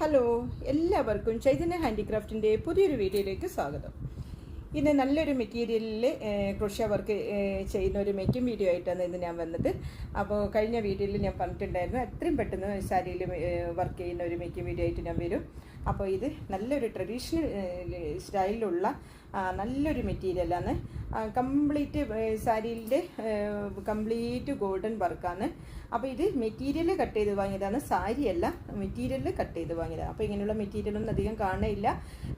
Hello, എല്ലാവർക്കും ചൈതന്യ ഹാൻഡിക്രാഫ്റ്റിൻ്റെ പുതിയൊരു വീഡിയോയിലേക്ക് സ്വാഗതം. ഇന്ന് നല്ലൊരു മെറ്റീരിയലിൽ ക്രോഷ്യ വർക്ക് ചെയ്യുന്ന ഒരു മേക്കിംഗ് വീഡിയോ ആയിട്ടാണ് ഇന്ന് ഞാൻ വന്നത്. അപ്പോൾ കഴിഞ്ഞ വീഡിയോയിൽ ഞാൻ പറഞ്ഞിട്ടുണ്ടായിരുന്നു എത്രയും പെട്ടെന്ന് സാരിയിൽ വർക്ക് ചെയ്യുന്ന ഒരു മേക്കിംഗ് വീഡിയോ ആയിട്ട് ഞാൻ വരും. അപ്പോൾ ഇത് നല്ലൊരു ട്രഡീഷണൽ സ്റ്റൈലിലുള്ള നല്ലൊരു മെറ്റീരിയലാണ്. കംപ്ലീറ്റ് സാരിയിലെ കംപ്ലീറ്റ് ഗോൾഡൻ വർക്കാണ്. അപ്പോൾ ഇത് മെറ്റീരിയൽ കട്ട് ചെയ്ത് വാങ്ങിയതാണ്, സാരിയല്ല, മെറ്റീരിയൽ കട്ട് ചെയ്ത് വാങ്ങിയതാണ്. അപ്പോൾ ഇങ്ങനെയുള്ള മെറ്റീരിയലൊന്നും അധികം കാണുന്നില്ല.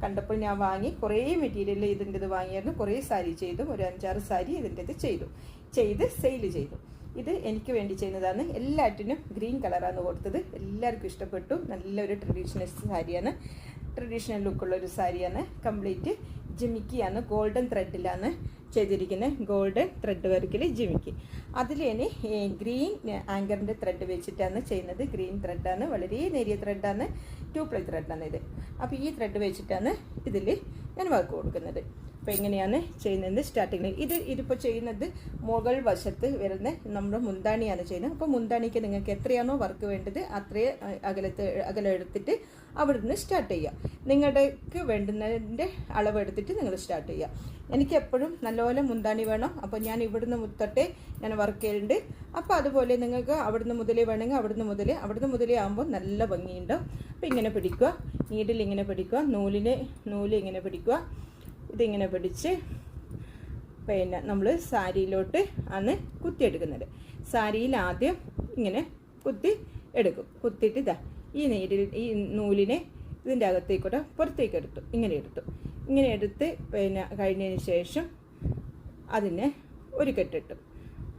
കണ്ടപ്പോൾ ഞാൻ വാങ്ങി കുറേ മെറ്റീരിയൽ ഇതിൻ്റെത് വാങ്ങിയായിരുന്നു. കുറേ സാരി ചെയ്തു, ഒരു 5-6 സാരി ഇതിൻ്റെത് ചെയ്ത് സെയിൽ ചെയ്തു. ഇത് എനിക്ക് വേണ്ടി ചെയ്യുന്നതാണ്. എല്ലാറ്റിനും ഗ്രീൻ കളറാണ് കൊടുത്തത്. എല്ലാവർക്കും ഇഷ്ടപ്പെട്ടു. നല്ലൊരു ട്രഡീഷണൽ സാരിയാണ്, ട്രഡീഷണൽ ലുക്കുള്ള ഒരു സാരിയാണ്. കംപ്ലീറ്റ് ജിമിക്കിയാണ്, ഗോൾഡൻ ത്രെഡിലാണ് ചെയ്തിരിക്കുന്നത്. ഗോൾഡൻ ത്രെഡ് വർക്കിൽ ജിമിക്കി. അതിലേന് ഗ്രീൻ ആങ്കറിൻ്റെ ത്രെഡ് വെച്ചിട്ടാണ് ചെയ്യുന്നത്. ഗ്രീൻ ത്രെഡാണ്, വളരെ നേരിയ ത്രെഡാണ്, 2 പ്ലൈ ത്രെഡാണ് ഇത്. അപ്പോൾ ഈ ത്രെഡ് വെച്ചിട്ടാണ് ഇതിൽ ഞാൻ വർക്ക് കൊടുക്കുന്നത്. അപ്പോൾ എങ്ങനെയാണ് ചെയ്യുന്നത് സ്റ്റാർട്ടിങ്ങിൽ ഇതിപ്പോൾ ചെയ്യുന്നത് മുകൾ വശത്ത് വരുന്ന നമ്മുടെ മുന്താണിയാണ് ചെയ്യുന്നത്. അപ്പോൾ മുന്താണിക്ക് നിങ്ങൾക്ക് എത്രയാണോ വർക്ക് വേണ്ടത് അത്രയും അകലം എടുത്തിട്ട് അവിടുന്ന് സ്റ്റാർട്ട് ചെയ്യുക. നിങ്ങൾക്ക് വേണ്ടുന്നതിൻ്റെ അളവെടുത്തിട്ട് നിങ്ങൾ സ്റ്റാർട്ട് ചെയ്യുക. എനിക്ക് എപ്പോഴും നല്ലപോലെ മുന്താണി വേണം. അപ്പോൾ ഞാൻ ഇവിടുന്ന് തൊട്ടേ ഞാൻ വർക്ക് ചെയ്യുന്നുണ്ട്. അപ്പോൾ അതുപോലെ നിങ്ങൾക്ക് അവിടുന്ന് മുതലേ വേണമെങ്കിൽ അവിടുന്ന് മുതലേ ആകുമ്പോൾ നല്ല ഭംഗിയുണ്ടാവും. അപ്പോൾ ഇങ്ങനെ പിടിക്കുക, നീഡിൽ ഇങ്ങനെ പിടിക്കുക, നൂല് ഇങ്ങനെ പിടിക്കുക. ഇതിങ്ങനെ പിടിച്ച് പിന്നെ നമ്മൾ സാരിയിലോട്ട് ആണ് കുത്തിയെടുക്കുന്നത്. സാരിയിൽ ആദ്യം ഇങ്ങനെ കുത്തി എടുക്കും. കുത്തിയിട്ട് ഇതാ ഈ നൂലിനെ ഇതിൻ്റെ അകത്തേക്കൂടെ പുറത്തേക്ക് ഇങ്ങനെ എടുത്ത് പിന്നെ കഴിഞ്ഞതിന് ശേഷം അതിനെ ഒരു കെട്ടിട്ടു.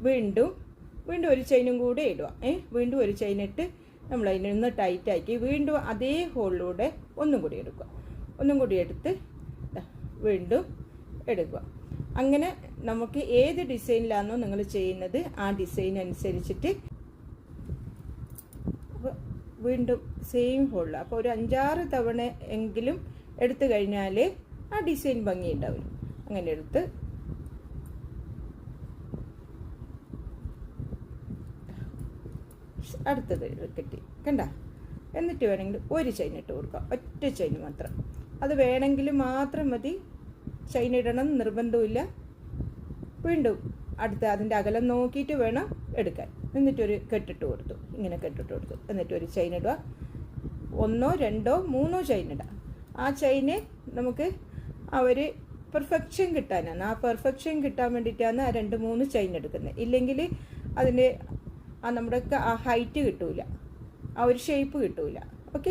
വീണ്ടും ഒരു ചെയിനും കൂടെ ഇടുക. വീണ്ടും ഒരു ചെയിനിട്ട് നമ്മൾ അതിനൊന്ന് ടൈറ്റാക്കി വീണ്ടും അതേ ഹോളിലൂടെ ഒന്നും കൂടി എടുത്ത് വീണ്ടും എടുക്കുക. അങ്ങനെ നമുക്ക് ഏത് ഡിസൈനിലാണോ നിങ്ങൾ ചെയ്യുന്നത് ആ ഡിസൈൻ അനുസരിച്ചിട്ട് വീണ്ടും സെയിം ഹോളിൽ അപ്പോൾ ഒരു 5-6 തവണ എങ്കിലും എടുത്തു കഴിഞ്ഞാൽ ആ ഡിസൈൻ ഭംഗി ഉണ്ടാവില്ല. അങ്ങനെ എടുത്ത് അടുത്തത് കെട്ടി കണ്ട. എന്നിട്ട് വേണമെങ്കിൽ ഒരു ചെയിൻ ഇട്ട് കൊടുക്കാം, ഒറ്റ ചെയിൻ മാത്രം. അത് വേണമെങ്കിൽ മാത്രം മതി, ചെയിൻ ഇടണം നിർബന്ധമില്ല. വീണ്ടും അടുത്ത അതിൻ്റെ അകലം നോക്കിയിട്ട് വേണം എടുക്കാൻ. എന്നിട്ടൊരു കെട്ടിട്ട് കൊടുത്തു, എന്നിട്ട് ഒരു ചെയിൻ ഇടുക. 1, 2, 3 ചെയിൻ ഇടുക. ആ ചെയിന് നമുക്ക് പെർഫെക്ഷൻ കിട്ടാനാണ്. ആ പെർഫെക്ഷൻ കിട്ടാൻ വേണ്ടിയിട്ടാണ് ആ 2-3 ചെയിൻ എടുക്കുന്നത്. ഇല്ലെങ്കിൽ അതിൻ്റെ നമ്മുടെ ആ ഹൈറ്റ് കിട്ടൂല, ആ ഒരു ഷേപ്പ് കിട്ടൂല.